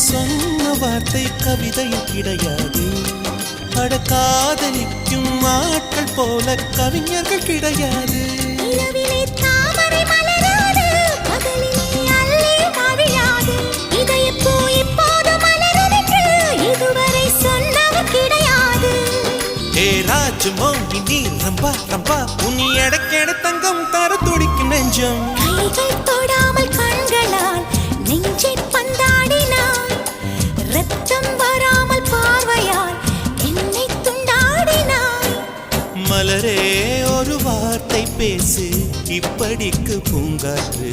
சொன்ன வார்த்தை கவிதையும் கிடையாது. அட காதலிக்கும் ஆட்கள் போல கவிஞர்கள் கிடையாது. ராஜமோகினி ரம்பா ரம்பா உன் எடக்கேட தங்கம் தர துடிக்கும் நெஞ்சம். கைகள் தொடாமல் கண்களால் நெஞ்சை பந்தாடினாய். ரத்தம் வராமல் பார்வையால் என்னை துண்டாடினாய். மலரே ஒரு வார்த்தை பேசு இப்படிக்கு பூங்காற்று.